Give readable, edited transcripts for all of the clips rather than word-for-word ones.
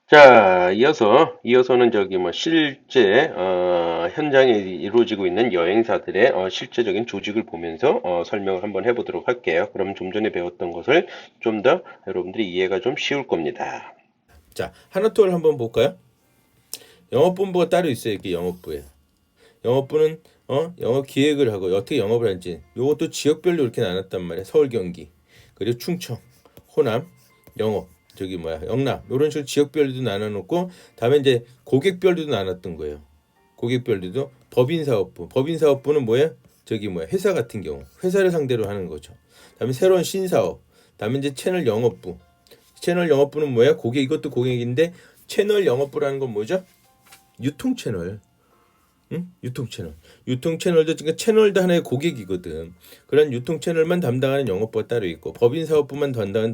자, 이어서는 저기 뭐 실제 현장에 이루어지고 있는 여행사들의 실제적인 조직을 보면서 설명을 한번 해보도록 할게요. 그럼 좀 전에 배웠던 것을 좀 더 여러분들이 이해가 좀 쉬울 겁니다. 자, 하나투어를 한번 볼까요? 영업본부가 따로 있어요. 이렇게 영업부에. 영업부는 영업 기획을 하고 어떻게 영업을 하는지 요것도 지역별로 이렇게 나눴단 말이야. 서울, 경기, 그리고 충청, 호남, 영업, 저기 뭐야, 영남 이런 식으로 지역별로도 나눠놓고 다음에 이제 고객별로도 나눴던 거예요. 고객별로도 법인사업부. 법인사업부는 뭐야? 저기 뭐야, 회사 같은 경우 회사를 상대로 하는 거죠. 다음에 새로운 신사업. 다음에 이제 채널 영업부. 채널 영업부는 뭐야? 고객, 이것도 고객인데 채널 영업부라는 건 뭐죠? 유통 채널. 응? 유통 채널. 유통 채널도 그러니까 채널도 하나의 고객이거든. 그런 유통 채널만 담당하는 영업부가 따로 있고 법인 사업부만 담당하는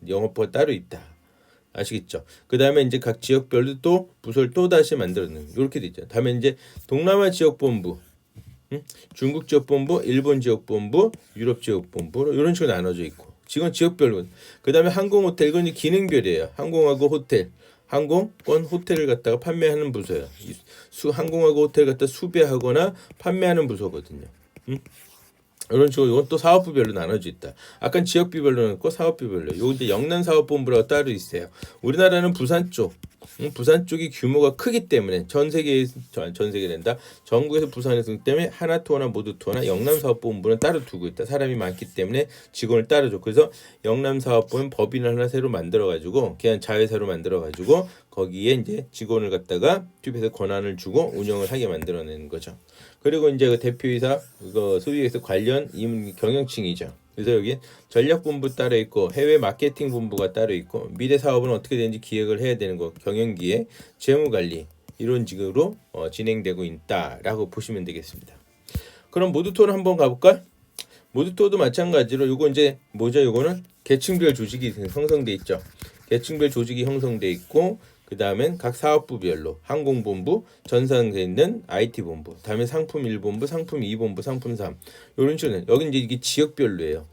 영업부가 따로 있다. 아시겠죠? 그다음에 이제 각 지역별로 또 부서를 또 다시 만들어내는 이렇게 돼 있죠. 다음에 이제 동남아 지역본부, 중국 지역본부, 일본 지역본부, 유럽 지역본부 이런 식으로 나눠져 있고 지금 지역별로. 그다음에 항공 호텔 이건 기능별이에요. 항공하고 호텔. 항공권 호텔을 갖다가 판매하는 부서예요. 항공하고 호텔 갖다 수배하거나 판매하는 부서거든요. 이런 식으로 이건 또 사업부별로 나눠져 있다. 아까 지역비별로 나눴고 사업비별로. 요 이제 영남 사업본부라고 따로 있어요. 우리나라는 부산 쪽, 부산 쪽이 규모가 크기 때문에 전 세계에 된다. 전국에서 부산에서 그렇기 때문에 하나투어나 모두투어나 영남 사업본부는 따로 두고 있다. 사람이 많기 때문에 직원을 따로 줘. 그래서 영남 사업부는 법인을 하나 새로 만들어 가지고 그냥 자회사로 만들어 가지고 거기에 이제 직원을 갖다가 투입해서 권한을 주고 운영을 하게 만들어내는 거죠. 그리고 이제 그 대표이사, 그거 소위에서 관련 경영층이죠. 그래서 여기 전략본부 따로 있고 해외 마케팅 본부가 따로 있고 미래 사업은 어떻게 되는지 기획을 해야 되는 거, 경영기획, 재무관리 이런 식으로 진행되고 있다라고 보시면 되겠습니다. 그럼 모두토를 한번 가볼까? 모두토도 마찬가지로 요거 이제 뭐죠? 요거는 계층별 조직이 형성돼 있죠. 계층별 조직이 형성돼 있고 그 다음엔 각 사업부별로 항공본부, 전산에 있는 IT본부, 다음에 상품 1본부, 상품 2본부, 상품 3 이런 식으로 여기 이제 이게 지역별로예요.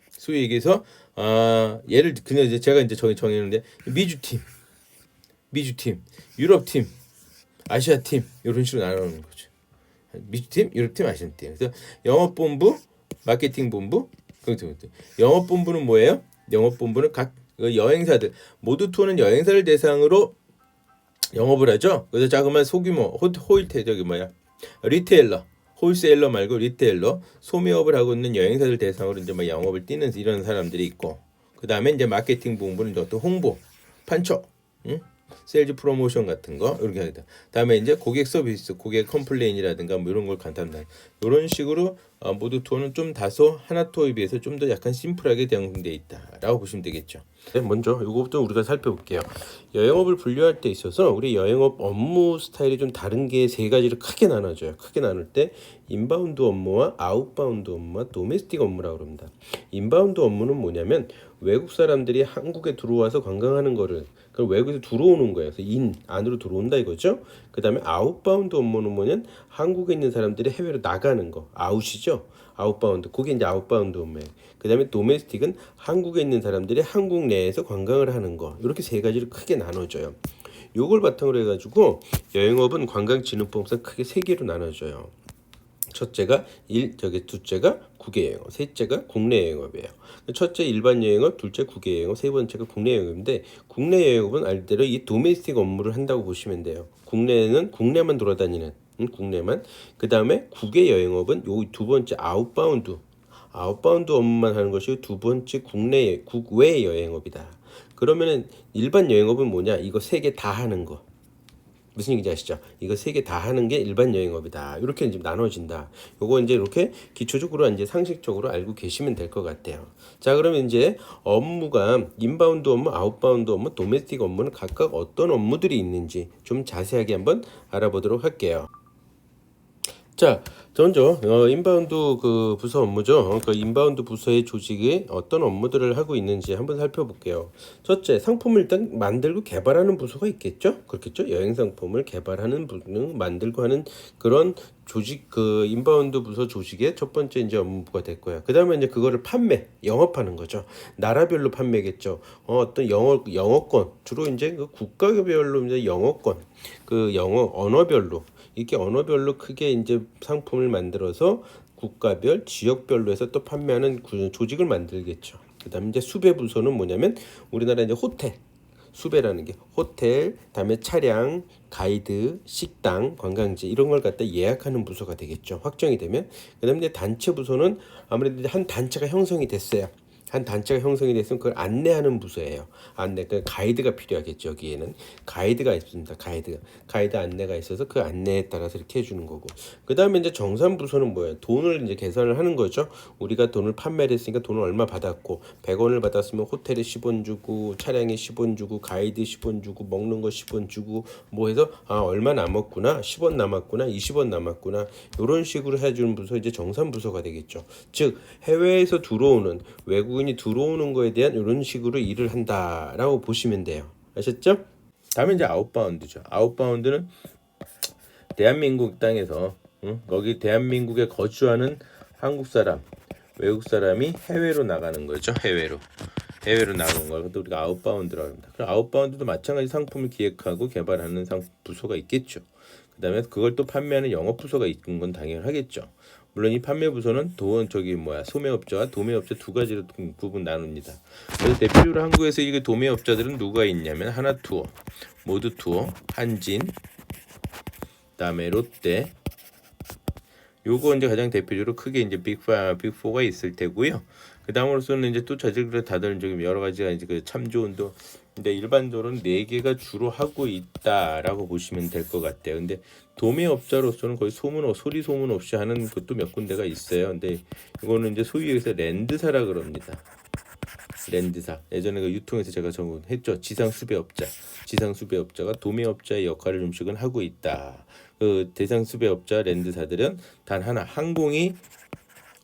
소위 얘기해서 예를 그냥 이제 제가 이제 정했는데 미주팀, 유럽팀, 아시아팀 이런 식으로 나누는 거죠. 미주팀, 유럽팀, 아시아팀. 그래서 영업본부, 마케팅본부, 영업본부는 뭐예요? 영업본부는 각 여행사들 모두 투어는 여행사를 대상으로 영업을 하죠. 그래서 자그마한 소규모 호일테 저기 뭐야 리테일러, 홀세일러 말고 리테일러 소매업을 하고 있는 여행사들 대상으로 이제 뭐 영업을 뛰는 이런 사람들이 있고 그 다음에 이제 마케팅 본부는 또 홍보, 판촉, 세일즈 프로모션 같은 거 이렇게 하겠다. 다음에 이제 고객 서비스, 고객 컴플레인이라든가 뭐 이런 걸 간단한 이런 식으로 모두 투어는 좀 다소 하나 투어에 비해서 좀 더 약간 심플하게 되어 있다라고 보시면 되겠죠. 네, 먼저 이거부터 우리가 살펴볼게요. 여행업을 분류할 때 있어서 우리 여행업 업무 스타일이 좀 다른 게 세 가지로 크게 나눠져요. 크게 나눌 때 인바운드 업무와 아웃바운드 업무와 도메스틱 업무라고 합니다. 인바운드 업무는 뭐냐면 외국 사람들이 한국에 들어와서 관광하는 거를 그럼 외국에서 들어오는 거예요. 그래서 안으로 들어온다 이거죠. 그 다음에 아웃바운드 업무는 뭐냐면 한국에 있는 사람들이 해외로 나가는 거 아웃이죠. 아웃바운드 그게 이제 아웃바운드 업무예요. 그 다음에 도메스틱은 한국에 있는 사람들이 한국 내에서 관광을 하는 거 이렇게 세 가지로 크게 나눠져요. 요걸 바탕으로 해가지고 여행업은 관광진흥법상 크게 세 개로 나눠져요. 첫째가 둘째가 국외 여행업, 셋째가 국내 여행업이에요. 첫째 일반 여행업, 둘째 국외 여행업, 세 번째가 국내 여행업인데 국내 여행업은 알대로 이 도메스틱 업무를 한다고 보시면 돼요. 국내는 국내만 돌아다니는 국내만. 그 다음에 국외 여행업은 요 두 번째 아웃바운드 업무만 하는 것이 두 번째 국외 여행업이다. 그러면은 일반 여행업은 뭐냐? 이거 세 개 다 하는 거. 무슨 얘기인지 아시죠? 이거 세 개 다 하는 게 일반 여행업이다. 이렇게 이제 나눠진다. 요거 이제 이렇게 기초적으로 이제 상식적으로 알고 계시면 될 것 같아요. 자, 그러면 이제 업무가 인바운드 업무, 아웃바운드 업무, 도메스틱 업무는 각각 어떤 업무들이 있는지 좀 자세하게 한번 알아보도록 할게요. 자, 먼저 인바운드 그 부서 업무죠. 그 인바운드 부서의 조직이 어떤 업무들을 하고 있는지 한번 살펴볼게요. 첫째, 상품을 일단 만들고 개발하는 부서가 있겠죠. 그렇겠죠. 여행 상품을 개발하는 부는 만들고 하는 그런 조직, 그 인바운드 부서 조직의 첫 번째 이제 업무가 될 거야. 그다음에 이제 그거를 판매, 영업하는 거죠. 나라별로 판매겠죠. 어떤 영어권, 주로 이제 그 국가별로 이제 영어권, 그 영어 언어별로 이렇게 언어별로 크게 이제 상품을 만들어서 국가별, 지역별로 해서 또 판매하는 조직을 만들겠죠. 그다음에 이제 수배 부서는 뭐냐면 우리나라 이제 호텔, 수배라는 게 호텔, 다음에 차량, 가이드, 식당, 관광지 이런 걸 갖다 예약하는 부서가 되겠죠. 확정이 되면. 그다음에 이제 단체 부서는 아무래도 한 단체가 형성이 됐어요. 한 단체가 형성이 됐으면 그걸 안내하는 부서예요. 안내, 그 가이드가 필요하겠죠. 여기에는 가이드가 있습니다. 가이드 안내가 있어서 그 안내에 따라서 이렇게 해주는 거고. 그 다음에 이제 정산 부서는 뭐예요? 돈을 이제 계산을 하는 거죠. 우리가 돈을 판매를 했으니까 돈을 얼마 받았고, 100원을 받았으면 호텔에 10원 주고, 차량에 10원 주고, 가이드 10원 주고, 먹는 거 10원 주고, 뭐 해서 얼마 남았구나, 10원 남았구나, 20원 남았구나, 이런 식으로 해주는 부서 이제 정산 부서가 되겠죠. 즉 해외에서 들어오는 외국인이 들어오는 거에 대한 이런 식으로 일을 한다라고 보시면 돼요. 아셨죠? 다음에 이제 아웃바운드죠. 아웃바운드는 대한민국 땅에서 거기 대한민국에 거주하는 한국 사람, 외국 사람이 해외로 나가는 거죠. 해외로 나가는 걸 우리가 아웃바운드라고 합니다. 그럼 아웃바운드도 마찬가지 상품을 기획하고 개발하는 부서가 있겠죠. 그다음에 그걸 또 판매하는 영업 부서가 있는 건 당연하겠죠. 물론 이 판매 부서는 소매업자와 도매업자 두 가지로 구분 나눕니다. 그래서 대표적으로 한국에서 이 도매업자들은 누가 있냐면 하나투어, 모두투어, 한진, 그다음에 롯데. 요거 이제 가장 대표적으로 크게 이제 빅4가 있을 테고요. 그 다음으로서는 이제 또 자질그레 다들 좀 여러 가지가 이제 그 참조운도 근데 일반적으로는 4개가 주로 하고 있다라고 보시면 될 것 같아요. 근데 도매업자로서는 거의 소리 소문 없이 하는 것도 몇 군데가 있어요. 근데 이거는 이제 소위 얘기해서 랜드사라 그럽니다. 랜드사. 예전에 그 유통에서 제가 전했죠. 지상수배업자가 도매업자의 역할을 음식은 하고 있다. 그 대상수배업자 랜드사들은 단 하나 항공이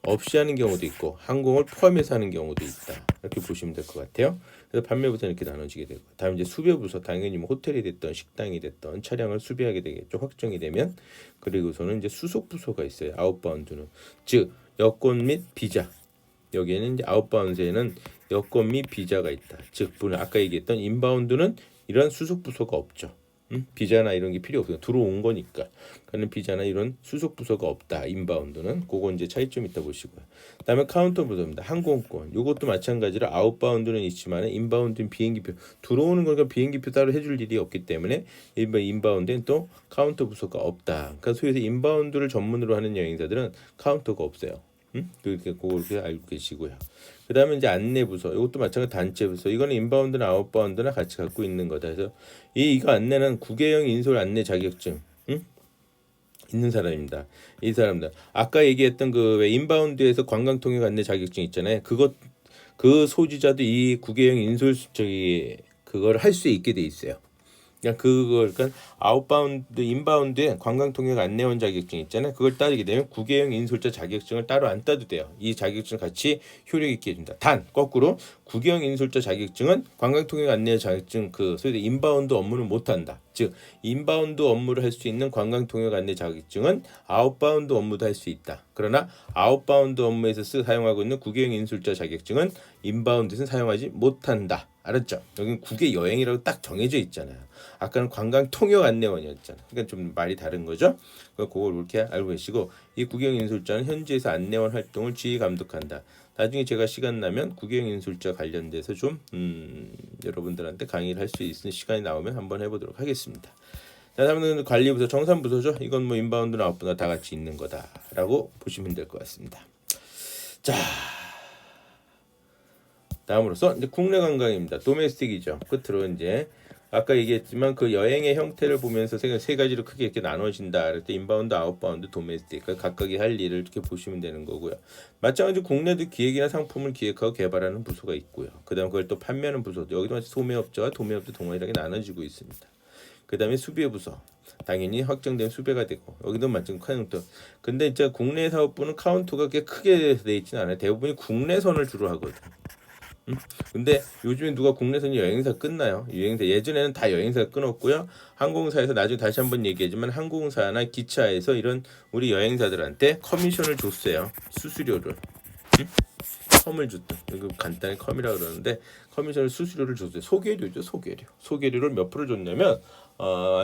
없이 하는 경우도 있고 항공을 포함해서 하는 경우도 있다. 이렇게 보시면 될 것 같아요. 그래서 판매부서는 이렇게 나눠지게 되고 다음 이제 수배부서 당연히 뭐 호텔이 됐던 식당이 됐던 차량을 수배하게 되겠죠. 확정이 되면 그리고서는 이제 수속부서가 있어요. 아웃바운드는 즉 여권 및 비자. 여기에는 이제 아웃바운드에는 여권 및 비자가 있다. 즉 아까 얘기했던 인바운드는 이런 수속 부서가 없죠. 비자나 이런 게 필요 없어요. 들어온 거니까. 그러니까 비자나 이런 수속 부서가 없다. 인바운드는 그거 이제 차이점 있다 보시고요. 그다음에 카운터 부서입니다. 항공권. 이것도 마찬가지로 아웃바운드는 있지만 인바운드는 비행기표 들어오는 거니까 비행기표 따로 해줄 일이 없기 때문에 인바운드는 또 카운터 부서가 없다. 그러니까 소위에서 인바운드를 전문으로 하는 여행사들은 카운터가 없어요. 그걸 알고 계시고요. 그 다음에 이제 안내부서, 이것도 마찬가지 단체부서. 이거는 인바운드나 아웃바운드나 같이 갖고 있는 거다. 그래서 이거 안내는 국외여행 인솔 안내 자격증 있는 사람입니다. 이 사람들 아까 얘기했던 그 왜 인바운드에서 관광 통역 안내 자격증 있잖아요. 그 소지자도 이 국외여행 인솔 그걸 할 수 있게 돼 있어요. 그러니까 아웃바운드, 인바운드에 관광통역 안내원 자격증 있잖아요. 그걸 따르게 되면 국외여행 인솔자 자격증을 따로 안 따도 돼요. 이 자격증 같이 효력 있게 해준다. 단 거꾸로 국외여행 인솔자 자격증은 관광통역 안내원 자격증 소위 인바운드 업무는 못 한다. 즉 인바운드 업무를 할 수 있는 관광통역 안내 자격증은 아웃바운드 업무도 할 수 있다. 그러나 아웃바운드 업무에서 사용하고 있는 국외여행 인솔자 자격증은 인바운드에서는 사용하지 못한다. 알았죠? 여기는 국외 여행이라고 딱 정해져 있잖아요. 아까는 관광 통역 안내원이었잖아. 그러니까 좀 말이 다른 거죠. 그걸 이렇게 알고 계시고 이 국외여행 인솔자는 현지에서 안내원 활동을 지휘 감독한다. 나중에 제가 시간 나면 국외여행 인솔자 관련돼서 좀 여러분들한테 강의를 할 수 있는 시간이 나오면 한번 해보도록 하겠습니다. 자, 다음은 관리부서, 정산부서죠. 이건 뭐 인바운드나 아웃바운드 다 같이 있는 거다라고 보시면 될 것 같습니다. 자. 다음으로서 이제 국내 관광입니다. 도메스틱이죠. 끝으로 이제 아까 얘기했지만 그 여행의 형태를 보면서 세 가지로 크게 이렇게 나눠진다. 그럴 때 인바운드, 아웃바운드, 도메스틱. 그러니까 각각이 할 일을 이렇게 보시면 되는 거고요. 마찬가지로 국내도 기획이나 상품을 기획하고 개발하는 부서가 있고요. 그다음 그걸 또 판매하는 부서. 여기도 마치 소매업자와 도매업자 동일하게 나눠지고 있습니다. 그다음에 수배 부서. 당연히 확정되면 수배가 되고 여기도 마찬가지로 카운터. 근데 이제 국내 사업부는 카운터가 꽤 크게 돼 있지는 않아요. 대부분이 국내선을 주로 하거든. 근데 요즘에 누가 국내선 여행사 끊나요? 여행사 예전에는 다 여행사가 끊었고요. 항공사에서 나중에 다시 한번 얘기하지만 항공사나 기차에서 이런 우리 여행사들한테 커미션을 줬어요. 수수료를. 컴을 줬다. 이거 간단히 컴이라 그러는데 커미션을 수수료를 줬어요. 소개료죠, 소개료. 소개료를 몇 프로 줬냐면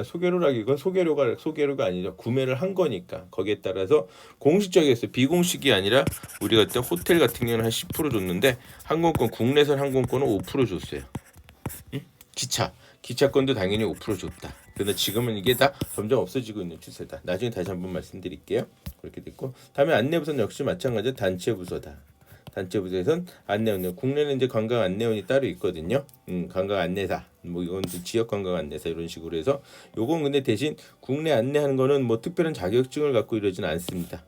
소개료라기 이건 소개료가 아니죠. 구매를 한 거니까 거기에 따라서 공식적이었어요. 비공식이 아니라 우리가 그때 호텔 같은 경우는 한 10% 줬는데 항공권 국내선 항공권은 5% 줬어요. 기차권도 당연히 5% 줬다. 그런데 지금은 이게 다 점점 없어지고 있는 추세다. 나중에 다시 한번 말씀드릴게요. 그렇게 됐고 다음에 안내부서는 역시 마찬가지로 단체 부서다. 단체 부서에선 안내원, 국내는 이제 관광 안내원이 따로 있거든요. 관광 안내사, 뭐 이건 지역 관광 안내사 이런 식으로 해서 요건 근데 대신 국내 안내하는 거는 뭐 특별한 자격증을 갖고 이러지는 않습니다.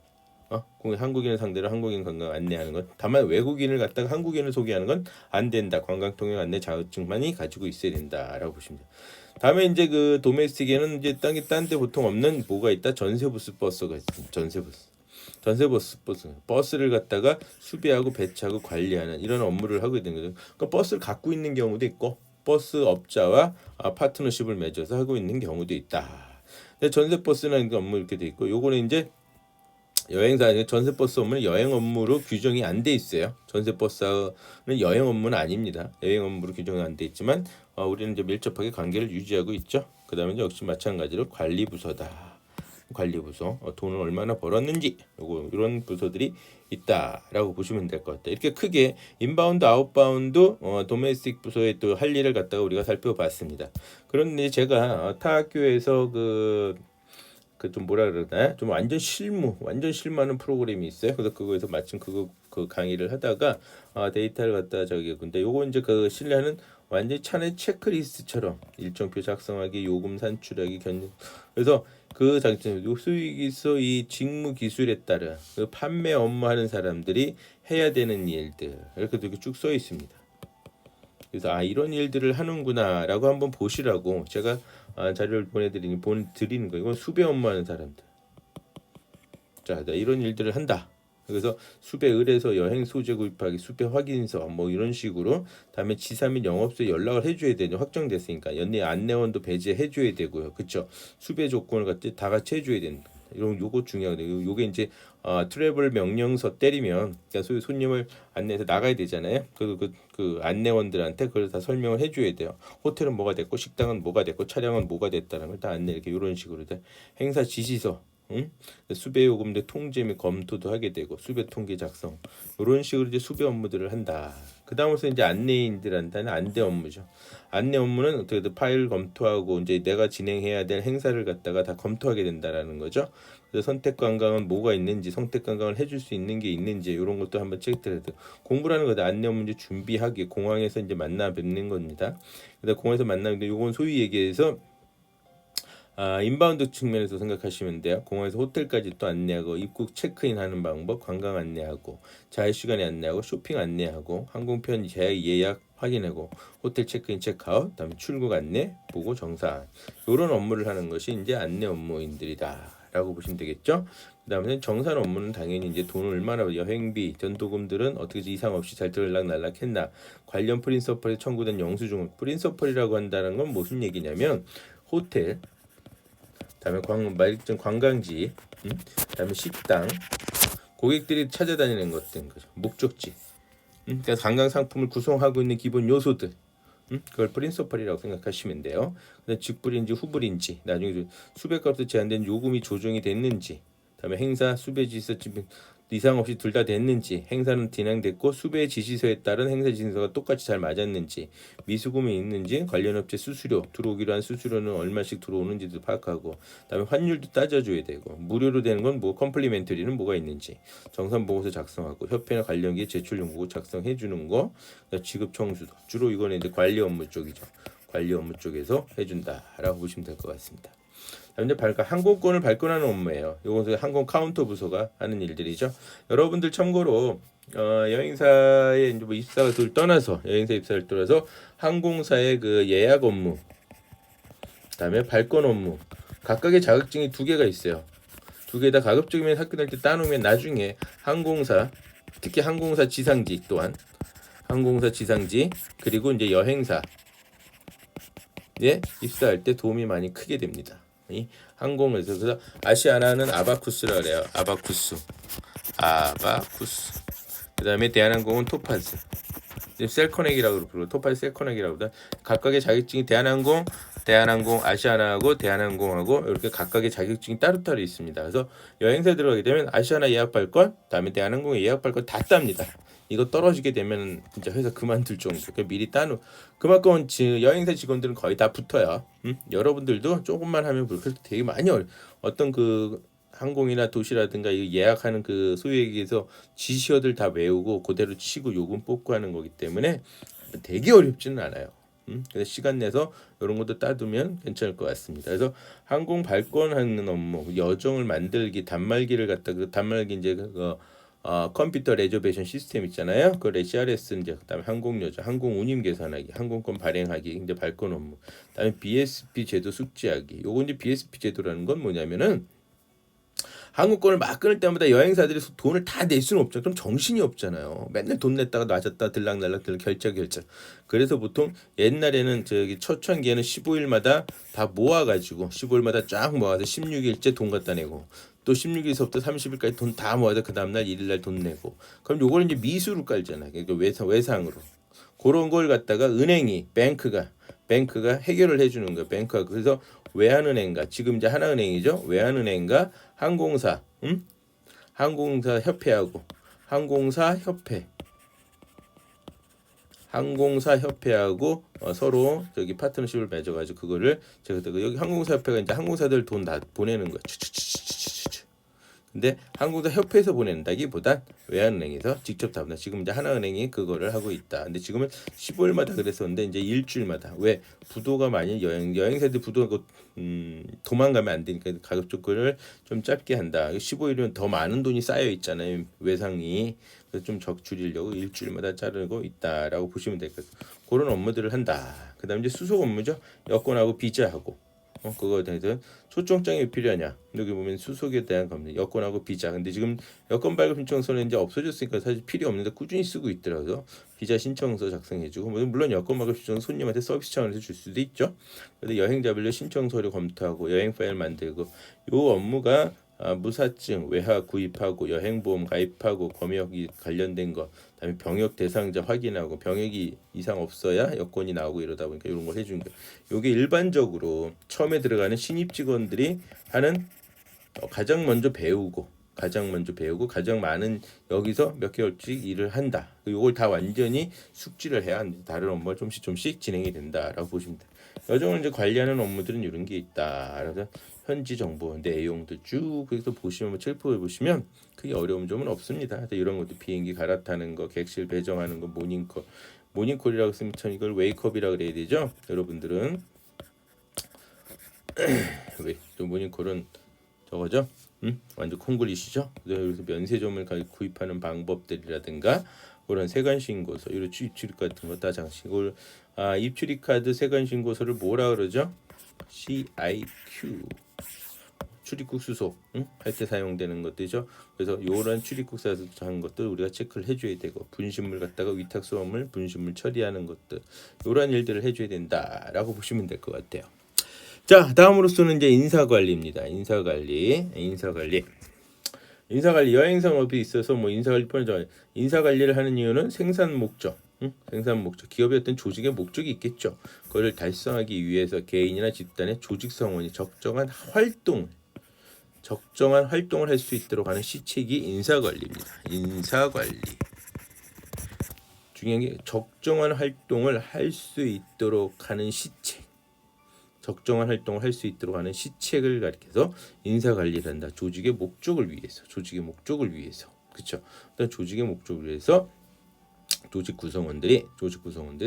한국인을 상대로 한국인 관광 안내하는 것. 다만 외국인을 갖다가 한국인을 소개하는 건 안 된다. 관광 통역 안내 자격증만이 가지고 있어야 된다라고 보시면 돼요. 다음에 이제 그 도메스틱에는 이제 딴데 보통 없는 뭐가 있다. 전세부스 버스가 있습니다. 전세버스 버스를 갖다가 수배하고 배차하고 관리하는 이런 업무를 하고 있는 거죠. 그러니까 버스를 갖고 있는 경우도 있고 버스 업자와 파트너십을 맺어서 하고 있는 경우도 있다. 근데 전세버스는 업무 이렇게 돼 있고 요거는 이제 여행사 전세버스 업무는 여행 업무로 규정이 안 돼 있어요. 전세버스는 여행 업무는 아닙니다. 여행 업무로 규정이 안 돼 있지만 우리는 이제 밀접하게 관계를 유지하고 있죠. 그다음에 역시 마찬가지로 관리부서다. 관리부서 돈을 얼마나 벌었는지 요거 이런 부서들이 있다라고 보시면 될 것 같아요. 이렇게 크게 인바운드 아웃바운드 도메스틱 부서의 또 할 일을 갖다가 우리가 살펴봤습니다. 그런데 제가 타 학교에서 그 좀 뭐라 그러나 좀 완전 실무하는 프로그램이 있어요. 그래서 그거에서 마침 그 강의를 하다가 데이터를 갖다 근데 요거 이제 그 실내하는 완전 차내 체크리스트처럼 일정표 작성하기, 요금 산출하기, 그래서 그 장점 수익에서 이 직무 기술에 따라 그 판매 업무하는 사람들이 해야 되는 일들 이렇게 쭉 써 있습니다. 그래서 이런 일들을 하는구나라고 한번 보시라고 제가 자료를 보내드리는 거예요. 이건 수배 업무하는 사람들. 자, 이런 일들을 한다. 그래서 수배 의뢰서 여행 소재 구입하기, 수배 확인서 뭐 이런 식으로 다음에 지사 및 영업소에 연락을 해줘야 되죠. 확정됐으니까 연내 안내원도 배제해줘야 되고요. 그렇죠? 수배 조건을 다 같이 해줘야 된다. 이런 요거 중요하거든요. 요게 이제 트래블 명령서 때리면 그러니까 손님을 안내해서 나가야 되잖아요. 그 안내원들한테 그걸 다 설명을 해줘야 돼요. 호텔은 뭐가 됐고 식당은 뭐가 됐고 차량은 뭐가 됐다는 걸 다 안내 이렇게 이런 식으로 돼. 행사 지시서 수배 요금대 통제 및 검토도 하게 되고 수배 통계 작성 이런 식으로 이제 수배 업무들을 한다. 그 다음으로서 이제 안내인들한테는 안내 업무죠. 안내 업무는 어떻게든 파일 검토하고 이제 내가 진행해야 될 행사를 갖다가 다 검토하게 된다라는 거죠. 그래서 선택 관광은 뭐가 있는지, 선택 관광을 해줄 수 있는 게 있는지 이런 것도 한번 체크해야 돼요. 공부라는 거다. 안내 업무 이제 준비하기, 공항에서 이제 만나 뵙는 겁니다. 그래서 공항에서 만나는데 요건 소위 얘기해서 인바운드 측면에서 생각하시면 돼요. 공항에서 호텔까지 또 안내하고 입국 체크인하는 방법, 관광 안내하고 자유시간에 안내하고 쇼핑 안내하고 항공편 예약 확인하고 호텔 체크인 체크아웃, 다음에 출국 안내, 보고 정산 이런 업무를 하는 것이 이제 안내 업무인들이다라고 보시면 되겠죠. 그다음에 정산 업무는 당연히 이제 돈을 얼마나 여행비, 전도금들은 어떻게 이상 없이 잘 들락날락했나 관련 프린서펄에 청구된 영수증 프린서펄이라고 한다는 건 무슨 얘기냐면 호텔 다음에 관광지, 다음에 식당, 고객들이 찾아다니는 것들, 목적지, 그러니까 관광 상품을 구성하고 있는 기본 요소들, 그걸 프린서펄이라고 생각하시면 돼요. 그다음 직불인지 후불인지, 나중에 수배값도 제한된 요금이 조정이 됐는지, 다음에 행사 수배 지시서 이상 없이 둘 다 됐는지, 행사는 진행됐고 수배 지시서에 따른 행사 지시서가 똑같이 잘 맞았는지, 미수금이 있는지, 관련 업체 수수료 들어오기로 한 수수료는 얼마씩 들어오는지도 파악하고, 다음에 환율도 따져줘야 되고, 무료로 되는 건 뭐 컴플리멘터리는 뭐가 있는지, 정산 보고서 작성하고, 협회나 관련기에 제출 요구 작성해 주는 거, 지급 청수도 주로 이거는 이제 관리 업무 쪽이죠. 관리 업무 쪽에서 해준다라고 보시면 될 것 같습니다. 이제 항공권을 발권하는 업무예요. 이것은 항공 카운터 부서가 하는 일들이죠. 여러분들 참고로 여행사에 이제 뭐 입사를 떠나서 여행사 입사를 떠나서 항공사의 그 예약 업무 그다음에 발권 업무. 각각의 자격증이 두 개가 있어요. 두 개 다 가급적이면 학교 다닐 때 따놓으면 나중에 항공사, 특히 항공사 지상직 또한 항공사 지상직 그리고 이제 여행사 입사할 때 도움이 많이 크게 됩니다. 이 항공에서 그래서 아시아나는 아바쿠스라 그래요. 아바쿠스. 그다음에 대한항공은 토파즈. 셀커넥이라고 부르고 토파즈 셀커넥이라고 하다. 각각의 자격증이 대한항공, 아시아나하고 대한항공하고 이렇게 각각의 자격증이 따로따로 있습니다. 그래서 여행사 들어가게 되면 아시아나 예약 발권, 다음에 대한항공의 예약 발권 다 땁니다. 이거 떨어지게 되면 진짜 회사 그만둘 정도. 그러니까 미리 따놓. 그만큼 여행사 직원들은 거의 다 붙어요. 여러분들도 조금만 하면 그래서 되게 많이 어떤 그 항공이나 도시라든가 이 예약하는 그 소유에게서 지시어들 다 외우고 그대로 치고 요금 뽑고 하는 거기 때문에 되게 어렵지는 않아요. 그래서 시간 내서 이런 것도 따두면 괜찮을 것 같습니다. 그래서 항공 발권하는 업무, 여정을 만들기, 단말기를 갖다 그 단말기 이제 컴퓨터 레저베이션 시스템 있잖아요. 그 CRS 이제 그다음에 항공 여정, 항공 운임 계산하기, 항공권 발행하기, 이제 발권 업무. 그다음에 BSP 제도 숙지하기. 요거 이제 BSP 제도라는 건 뭐냐면은 항공권을 막 끊을 때마다 여행사들이 돈을 다 낼 수는 없죠. 그럼 정신이 없잖아요. 맨날 돈 냈다가 놔줬다 들락날락 결제. 그래서 보통 옛날에는 저기 초창기에는 15일마다 다 모아가지고 15일마다 쫙 모아서 16일째 돈 갖다 내고 또 16일서부터 30일까지 돈 다 모아서 그 다음날 1일날 돈 내고 그럼 요걸 이제 미수로 깔잖아요. 그러니까 외상으로 그런 걸 갖다가 은행이 뱅크가 해결을 해주는 거예요. 뱅크가 그래서 외환은행과 지금 이제 하나은행이죠. 외환은행과 항공사 협회하고 항공사 협회하고 서로 저기 파트너십을 맺어가지고 그거를 제가 여기 항공사 협회가 이제 항공사들 돈 다 보내는 거야. 근데 항공사 협회에서 보낸다기보단 외환은행에서 직접 다 보내. 지금 이제 하나은행이 그거를 하고 있다. 근데 지금은 15일마다 그랬었는데 이제 일주일마다 왜 부도가 많이 여행사들 부도가 도망가면 안 되니까 가격 조건을 좀 짧게 한다. 15일이면 더 많은 돈이 쌓여 있잖아요. 외상이. 그래서 좀 줄이려고 일주일마다 자르고 있다라고 보시면 될 것 같아요. 그런 업무들을 한다. 그다음에 이제 수속 업무죠. 여권하고 비자하고 그거에 대해서 초청장이 왜 필요하냐? 여기 보면 수속에 대한 겁니다. 여권하고 비자. 근데 지금 여권 발급 신청서는 이제 없어졌으니까 사실 필요 없는데 꾸준히 쓰고 있더라고요. 비자 신청서 작성해주고 물론 여권 발급 신청서 손님한테 서비스 차원에서 줄 수도 있죠. 그런데 여행자별로 신청서를 검토하고 여행 파일 만들고 요 업무가 무사증 외화 구입하고 여행보험 가입하고 검역이 관련된 거 그다음에 병역 대상자 확인하고 병역이 이상 없어야 여권이 나오고 이러다 보니까 이런 걸 해준 거예요. 요게 일반적으로 처음에 들어가는 신입 직원들이 하는 가장 먼저 배우고 가장 많은 여기서 몇 개월씩 일을 한다. 요걸 다 완전히 숙지를 해야 다른 업무가 조금씩 진행이 된다라고 보시면 돼요. 여정을 이제 관리하는 업무들은 이런 게 있다. 그래서 현지 정보 내용들 쭉 그래서 보시면 셀프에 보시면 크게 어려운 점은 없습니다. 이런 것도 비행기 갈아타는 거, 객실 배정하는 거, 모닝콜이라고 쓰면 이걸 웨이크업이라고 그래야 되죠. 여러분들은 또 모닝콜은 저거죠. 완전 콩글리시죠. 그래서 면세점을 구입하는 방법들이라든가 그런 세관신고서, 이런 입출입 같은 거 다 장식을 입출입 카드 세관신고서를 뭐라 그러죠? CIQ 출입국 수속 할 때 사용되는 것들이죠. 그래서 이런 출입국 사한 것들 우리가 체크를 해줘야 되고 분신물 갖다가 위탁 수화물 분신물 처리하는 것들 이런 일들을 해줘야 된다라고 보시면 될 것 같아요. 자, 다음으로서는 이제 인사관리입니다. 인사관리 여행산업이 있어서 뭐 인사관리를 하는 이유는 생산 목적, 기업의 어떤 조직의 목적이 있겠죠. 그거를 달성하기 위해서 개인이나 집단의 조직 성원이 적정한 활동을 할 수 있도록 하는 시책이 인사관리입니다. 인사관리. 중요한 게 적정한 활동을 할 수 있도록 하는 시책. 적정한 활동을 할 수 있도록 하는 시책을 가리켜서 인사관리를 한다. 조직의 목적을 위해서. 그렇죠. 일단 조직의 목적을 위해서 조직 구성원들이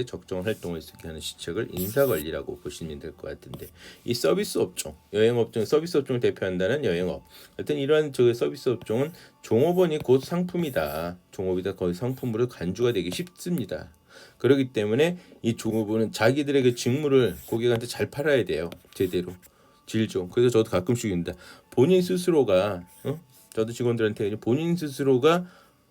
적정한 활동을 할 수 있게 하는 시책을 인사관리라고 보시면 될 것 같은데, 이 서비스 업종, 여행업종, 서비스 업종을 대표한다는 여행업. 하여튼 이러한 서비스 업종은 종업원이 곧 상품이다. 종업이다. 거의 상품으로 간주가 되기 쉽습니다. 그렇기 때문에 이 종업원은 자기들의 그 직무를 고객한테 잘 팔아야 돼요. 제대로 질 좀. 그래서 저도 가끔씩입니다. 본인 스스로가 저도 직원들한테 본인 스스로가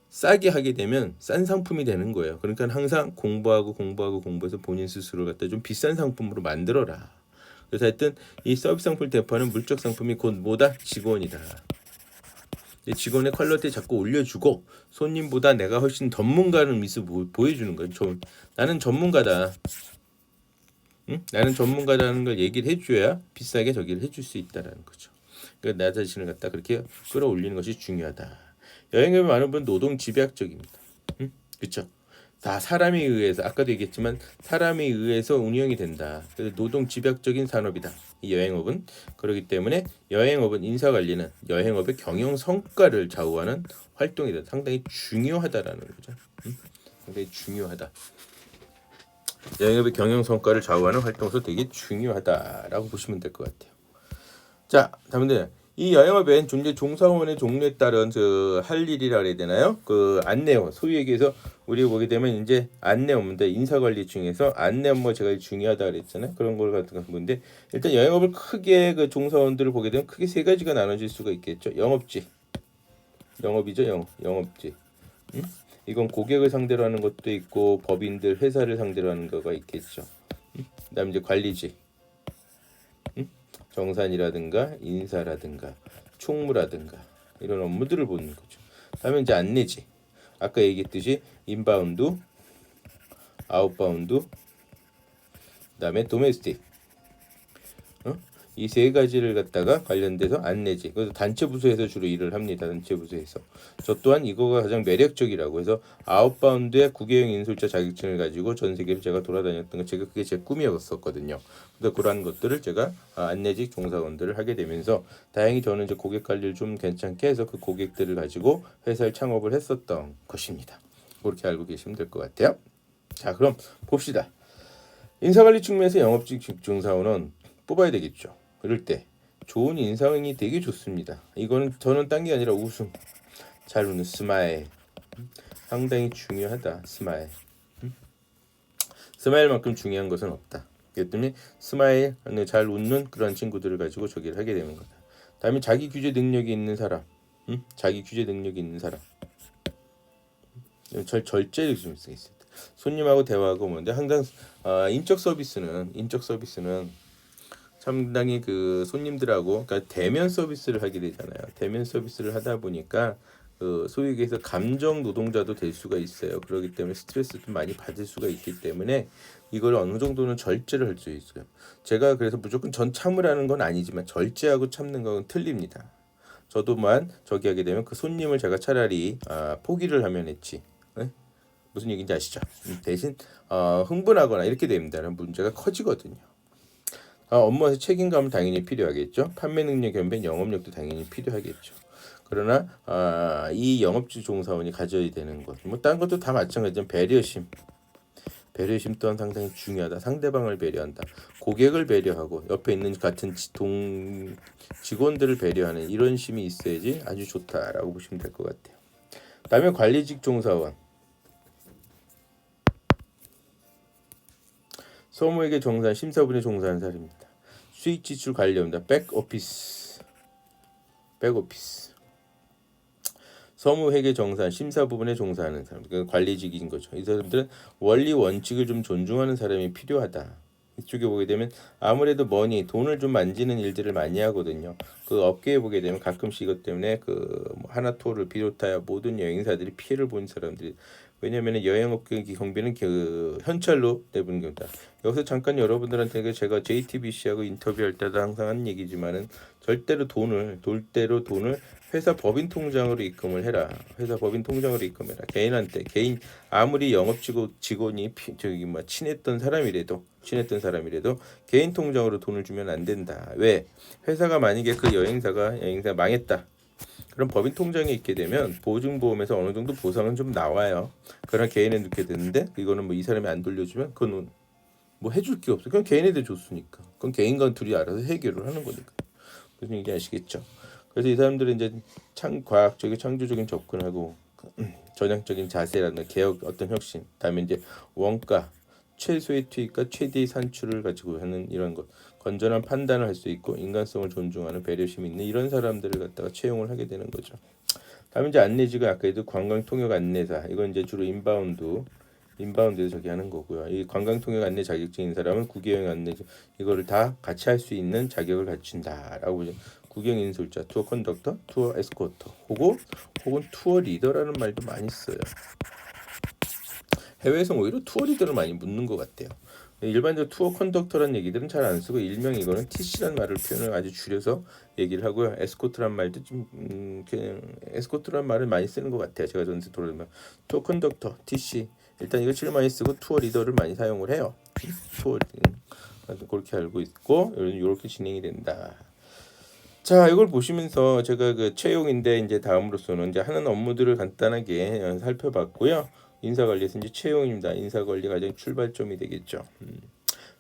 싸게 하게 되면 싼 상품이 되는 거예요. 그러니까 항상 공부해서 본인 스스로를 갖다 좀 비싼 상품으로 만들어라. 그래서 하여튼 이 서비스 상품을 대표하는 물적 상품이 곧 뭐다? 직원이다. 직원의 퀄리티 자꾸 올려주고 손님보다 내가 훨씬 전문가는 미스 보여주는 거예요. 나는 전문가다. 응? 나는 전문가라는 걸 얘기를 해줘야 비싸게 저기를 해줄 수 있다라는 거죠. 그러니까 나 자신을 갖다 그렇게 끌어올리는 것이 중요하다. 여행에 많은 분 노동 집약적입니다. 응? 그렇죠? 다 사람에 의해서 아까도 얘기했지만 사람에 의해서 운영이 된다. 그래서 노동 집약적인 산업이다. 이 여행업은 그렇기 때문에 여행업은 인사관리는 여행업의 경영 성과를 좌우하는 활동이다. 상당히 중요하다라는 거죠. 상당히 중요하다. 여행업의 경영 성과를 좌우하는 활동으로서 되게 중요하다라고 보시면 될 것 같아요. 자, 다음은 이 여행업엔 종사원의 종류에 따른 할 일이라 그래야 되나요? 그 안내 업무, 소위 얘기해서 우리 보게 되면 이제 안내 업무인데 인사관리 중에서 안내 업무 제가 중요하다 그랬잖아요. 그런 걸 같은 건데 일단 여행업을 크게 그 종사원들을 보게 되면 크게 세 가지가 나눠질 수가 있겠죠. 영업직, 영업이죠, 영업직. 이건 고객을 상대로 하는 것도 있고 법인들, 회사를 상대로 하는 거가 있겠죠. 그다음 이제 관리직. 정산이라든가 인사라든가 총무라든가 이런 업무들을 보는 거죠. 다음에 이제 안내지. 아까 얘기했듯이 인바운드, 아웃바운드, 그다음에 도메스틱. 이 세 가지를 갖다가 관련돼서 안내지. 그래서 단체 부서에서 주로 일을 합니다. 단체 부서에서. 저 또한 이거가 가장 매력적이라고 해서 아웃바운드의 국외여행 인솔자 자격증을 가지고 전 세계를 제가 돌아다녔던 거 그게 제 꿈이었었거든요. 그래서 그러한 것들을 제가 안내직 종사원들을 하게 되면서 다행히 저는 이제 고객 관리를 좀 괜찮게 해서 그 고객들을 가지고 회사를 창업을 했었던 것입니다. 그렇게 알고 계시면 될 것 같아요. 자, 그럼 봅시다. 인사관리 측면에서 영업직 종사원은 뽑아야 되겠죠. 그럴 때 좋은 인상이 되게 좋습니다. 이거는 저는 딴 게 아니라 웃음, 잘 웃는 스마일, 상당히 중요하다. 스마일만큼 중요한 것은 없다. 그렇기 때문에 스마일, 잘 웃는 그런 친구들을 가지고 저기를 하게 되는 거다. 다음에 자기 규제 능력이 있는 사람, 자기 규제 능력이 있는 사람, 절제를 좀 쓰겠습니다. 손님하고 대화하고 뭔데 항상 인적 서비스는 상당히 그 손님들하고 그러니까 대면 서비스를 하게 되잖아요. 대면 서비스를 하다 보니까 그 소위 얘기해서 감정 노동자도 될 수가 있어요. 그렇기 때문에 스트레스도 많이 받을 수가 있기 때문에 이걸 어느 정도는 절제를 할 수 있어요. 제가 그래서 무조건 전 참으라는 건 아니지만 절제하고 참는 건 틀립니다. 저도만 저기 하게 되면 그 손님을 제가 차라리 포기를 하면 했지. 네? 무슨 얘기인지 아시죠? 대신 흥분하거나 이렇게 됩니다. 문제가 커지거든요. 업무에서 책임감은 당연히 필요하겠죠. 판매 능력 겸비 영업력도 당연히 필요하겠죠. 그러나 이 영업직 종사원이 가져야 되는 것, 뭐 다른 것도 다 마찬가지지만 배려심 또한 상당히 중요하다. 상대방을 배려한다. 고객을 배려하고 옆에 있는 같은 직원들을 배려하는 이런 심이 있어야지 아주 좋다라고 보시면 될 것 같아요. 다음에 관리직 종사원. 소모에게 종사한 심사분에 종사하는 사람입니다. 수익 지출 관리입니다. 백오피스. 서무회계 정산 심사 부분에 종사하는 사람, 그러니까 관리직인 거죠. 이 사람들은 원리 원칙을 좀 존중하는 사람이 필요하다. 이쪽에 보게 되면 아무래도 돈을 좀 만지는 일들을 많이 하거든요. 그 업계에 보게 되면 가끔씩 이것 때문에 뭐 하나토를 비롯하여 모든 여행사들이 피해를 본 사람들이 왜냐하면 여행업계 경비는 현찰로 내부는 경우다. 여기서 잠깐 여러분들한테 제가 JTBC하고 인터뷰할 때도 항상 하는 얘기지만은 절대로 돈을 회사 법인 통장으로 입금을 해라. 회사 법인 통장으로 입금해라. 개인 아무리 영업 직원이 친했던 사람이라도 개인 통장으로 돈을 주면 안 된다. 왜? 회사가 만약에 그 여행사 망했다. 그럼 법인 통장에 있게 되면 보증보험에서 어느 정도 보상은 좀 나와요. 그러나 개인에 넣게 되는데 이거는 뭐 이 사람이 안 돌려주면 그건 뭐 해줄 게 없어. 그냥 개인한테 줬으니까. 그건 개인과 둘이 알아서 해결을 하는 거니까. 무슨 얘기 아시겠죠? 그래서 이 사람들은 이제 과학적인 창조적인 접근하고 전향적인 자세라든가 개혁 어떤 혁신, 그다음에 이제 원가, 최소의 투입과 최대의 산출을 가지고 하는 이런 것, 건전한 판단을 할 수 있고 인간성을 존중하는 배려심 있는 이런 사람들을 갖다가 채용을 하게 되는 거죠. 다음 이제 안내지가 아까 얘도 관광 통역 안내사, 이건 이제 주로 인바운드에서 저기 하는 거고요. 이 관광 통역 안내 자격증인 사람은 국외여행 안내 이거를 다 같이 할 수 있는 자격을 갖춘다라고 보죠. 국영 인솔자, 투어 컨덕터, 투어 에스코터, 혹은 투어 리더라는 말도 많이 써요. 해외에서 오히려 투어 리더를 많이 묻는 것 같아요. 일반적으로 투어 컨덕터라는 얘기들은 잘 안 쓰고 일명 이거는 TC라는 말을 표현을 아주 줄여서 얘기를 하고요. 에스코트란 말도 좀 그냥 에스코트란 말을 많이 쓰는 것 같아요. 제가 전에 돌아보면 투어 컨덕터, TC 일단 이거 제일 많이 쓰고 투어 리더를 많이 사용을 해요. 투어 그렇게 알고 있고 이렇게 진행이 된다. 자, 이걸 보시면서 제가 그 채용인데 이제 다음으로서는 이제 하는 업무들을 간단하게 살펴봤고요. 인사관리에서 이제 채용입니다. 인사관리 가장 출발점이 되겠죠.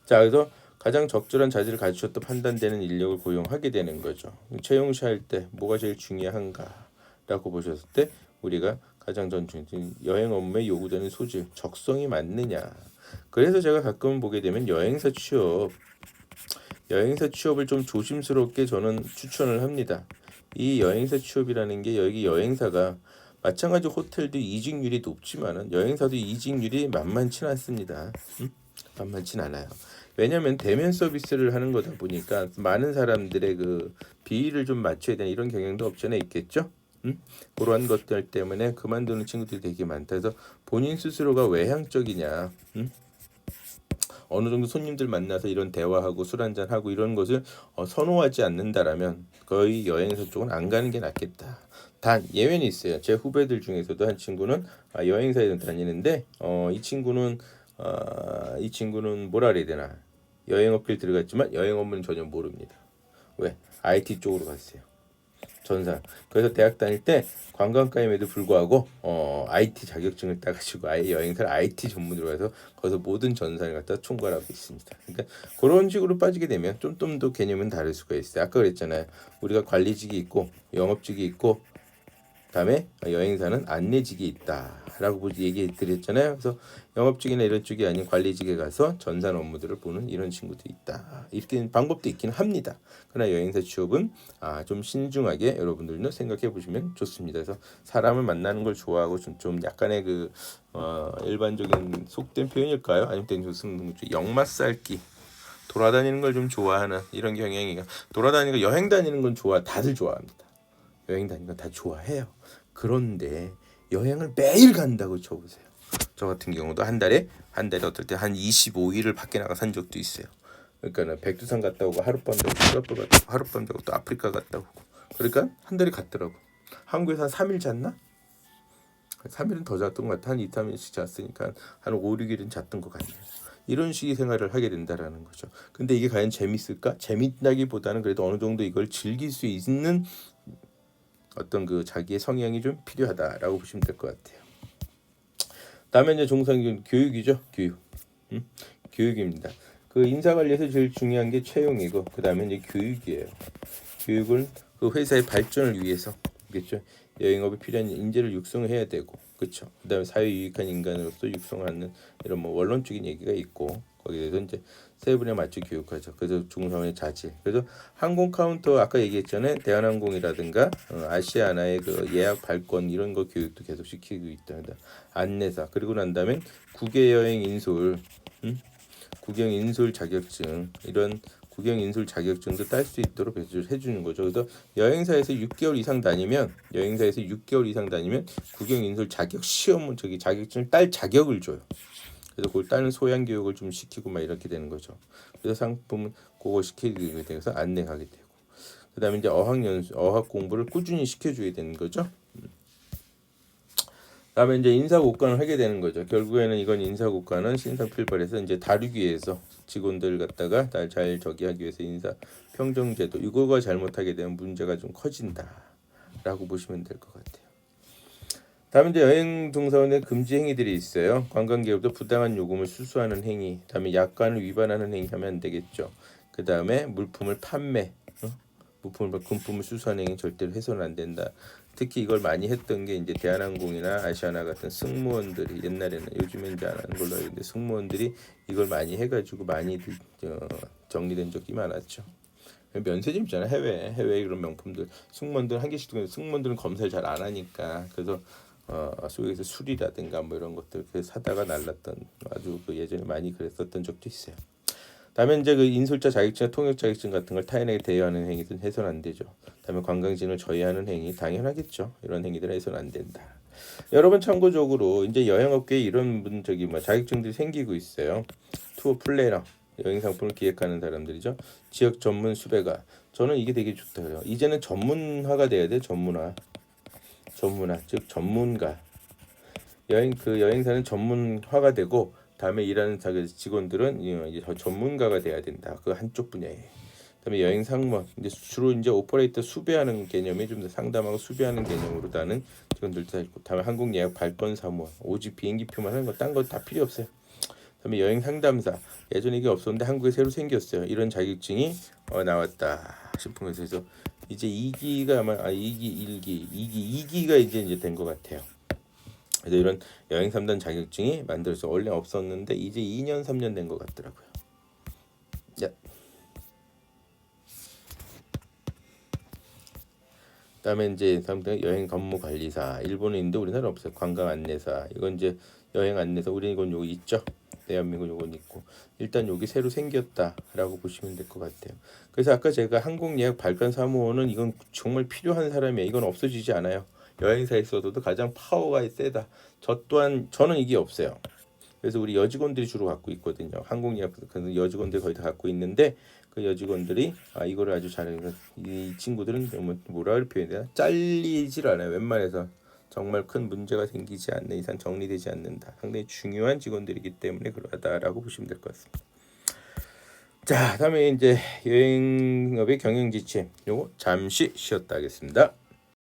자, 그래서 가장 적절한 자질을 갖추었다 판단되는 인력을 고용하게 되는 거죠. 채용 시할 때 뭐가 제일 중요한가라고 보셨을 때 우리가 가장 중요한 여행 업무에 요구되는 소질, 적성이 맞느냐. 그래서 제가 가끔 보게 되면 여행사 취업을 좀 조심스럽게 저는 추천을 합니다. 이 여행사 취업이라는 게 여기 여행사가 마찬가지 호텔도 이직률이 높지만은 여행사도 이직률이 만만치 않습니다. 만만치 않아요. 왜냐하면 대면 서비스를 하는 거다 보니까 많은 사람들의 그 비위를 좀 맞춰야 되는 이런 경향도 없지 않아 있겠죠. 그러한 것들 때문에 그만두는 친구들이 되게 많다. 그래서 본인 스스로가 외향적이냐, 어느 정도 손님들 만나서 이런 대화하고 술 한잔 하고 이런 것을 선호하지 않는다라면 거의 여행사 쪽은 안 가는 게 낫겠다. 단 예외는 있어요. 제 후배들 중에서도 한 친구는 여행사에 다니는데 이 친구는 뭐라 그래야 되나 여행업계를 들어갔지만 여행 업무는 전혀 모릅니다. 왜? IT 쪽으로 갔어요. 전사. 그래서 대학 다닐 때 관광과임에도 불구하고 IT 자격증을 따가지고 아예 여행사를 IT 전문으로 해서 거기서 모든 전산을 갖다 총괄하고 있습니다. 그러니까 그런 식으로 빠지게 되면 좀 더 개념은 다를 수가 있어요. 아까 그랬잖아요. 우리가 관리직이 있고 영업직이 있고 그다음에 여행사는 안내직이 있다라고 얘기 드렸잖아요. 그래서 영업직이나 이런 쪽이 아닌 관리직에 가서 전산 업무들을 보는 이런 친구도 있다. 이렇게 방법도 있긴 합니다. 그러나 여행사 취업은 좀 신중하게 여러분들도 생각해 보시면 좋습니다. 그래서 사람을 만나는 걸 좋아하고 좀 약간의 그 일반적인 속된 표현일까요? 아니면 무슨 역맛살기 돌아다니는 걸 좀 좋아하는 이런 경향이가 돌아다니는 거 여행 다니는 건 다들 좋아합니다. 여행 다니는 거 다 좋아해요. 그런데 여행을 매일 간다고 쳐보세요. 저 같은 경우도 한 달에 어떨 때 한 25일을 밖에 나가 산 적도 있어요. 그러니까 백두산 갔다 오고 하룻밤 자고 싱가포르 갔다 오고 하룻밤 자고 또 아프리카 갔다 오고 그러니까 한 달에 갔더라고. 한국에서 한 3일 잤나? 3일은 더 잤던 것 같아. 한 2, 3일씩 잤으니까 한 5, 6일은 잤던 것 같네요. 이런 식의 생활을 하게 된다라는 거죠. 근데 이게 과연 재밌을까? 재밌다기보다는 그래도 어느 정도 이걸 즐길 수 있는 어떤 그 자기의 성향이 좀 필요하다라고 보시면 될 것 같아요. 다음에 이제 종상 교육이죠. 교육입니다. 그 인사관리에서 제일 중요한 게 채용이고 그 다음에 이제 교육이에요. 교육은 그 회사의 발전을 위해서 그렇죠. 여행업에 필요한 인재를 육성해야 되고 그렇죠. 그다음에 사회 유익한 인간으로서 육성하는 이런 뭐 원론적인 얘기가 있고 거기에 대해서 이제 세분에 맞춰 교육하죠. 그래서 중성의 자질. 그래서 항공 카운터 아까 얘기했잖아요. 대한항공이라든가 아시아나의 그 예약 발권 이런 거 교육도 계속 시키고 있다. 안내사 그리고 난 다음에 국외여행 인솔, 국영 인솔 자격증 이런 국영 인솔 자격증도 딸 수 있도록 해주는 거죠. 그래서 여행사에서 6개월 이상 다니면 국영 인솔 자격 시험은 자격증을 딸 자격을 줘요. 그래서 그걸 따는 소양 교육을 좀 시키고 막 이렇게 되는 거죠. 그래서 상품은 그거 시키게 돼서 안내하게 되고, 그다음에 이제 어학 공부를 꾸준히 시켜줘야 되는 거죠. 그다음에 이제 인사고과를 하게 되는 거죠. 결국에는 이건 인사고과는 신상필벌에서 이제 다루기 위해서 직원들 갖다가 잘 하기 위해서 인사 평정제도 이거가 잘못하게 되면 문제가 좀 커진다라고 보시면 될 것 같아요. 다음에 이제 여행 종사원의 금지 행위들이 있어요. 관광기업도 부당한 요금을 수수하는 행위, 다음에 약관을 위반하는 행위 하면 안 되겠죠. 그 다음에 물품을 금품을 수수하는 행위 절대로 해서는 안 된다. 특히 이걸 많이 했던 게 이제 대한항공이나 아시아나 같은 승무원들이 옛날에는 요즘엔 이제 안 하는 걸로 알고 있는데 승무원들이 이걸 많이 해가지고 많이 정리된 적이 많았죠. 면세점 있잖아 해외 이런 명품들 승무원들 한 개씩 두고 승무원들은 검사를 잘 안 하니까 그래서 속에서 술이라든가 뭐 이런 것들 그 사다가 날랐던 아주 그 예전에 많이 그랬었던 적도 있어요. 다음에 이제 그 인솔자 자격증, 통역 자격증 같은 걸 타인에게 대여하는 행위는 해서는 안 되죠. 다음에 관광진을 저해하는 행위 당연하겠죠. 이런 행위들은 해서는 안 된다. 여러분 참고적으로 이제 여행업계에 이런 뭐 자격증들이 생기고 있어요. 투어 플래너, 여행 상품을 기획하는 사람들이죠. 지역 전문 수배가. 저는 이게 되게 좋다고요. 이제는 전문화가 돼야 돼. 전문화, 즉 전문가. 여행사는 전문화가 되고 다음에 일하는 직원들은 이제 전문가가 돼야 된다. 그 한쪽 분야에. 그다음에 여행 상무 이제 주로 이제 오퍼레이터 수배하는 개념이 좀 더 상담하고 수배하는 개념으로다는 직원들도 다 있고, 다음에 항공 예약 발권 사무원 오직 비행기표만 하는 거 딴 거 다 필요 없어요. 그다음에 여행 상담사 예전에 이게 없었는데 한국에 새로 생겼어요. 이런 자격증이 나왔다 싶은 거죠. 그래서 이제 2기가 아마 2기 1기 2기가 이제 된 것 같아요. 그래서 이런 여행 3단 자격증이 만들어서 원래 없었는데 이제 2년 3년 된 것 같더라고요. 야. 그다음에 이제 여행 업무 관리사 일본은 있는데 우리나라 없어요. 관광 안내사 이건 이제 여행 안내사 우리 이건 여기 있죠. 대한민국 요건 있고 일단 여기 새로 생겼다라고 보시면 될 것 같아요. 그래서 아까 제가 항공 예약 발권 사무원은 이건 정말 필요한 사람이에요. 이건 없어지지 않아요. 여행사에 있어도 가장 파워가 세다. 저 또한 저는 이게 없어요. 그래서 우리 여직원들이 주로 갖고 있거든요. 항공 예약 여직원들 거의 다 갖고 있는데 그 여직원들이 이거를 아주 잘해요. 이 친구들은 뭐라 표현해야 되나? 잘리질 않아요. 웬만해서 정말 큰 문제가 생기지 않는 이상 정리되지 않는다. 상당히 중요한 직원들이기 때문에 그러하다라고 보시면 될 것 같습니다. 자, 다음에 이제 여행업의 경영 지침 요거 잠시 쉬었다 하겠습니다.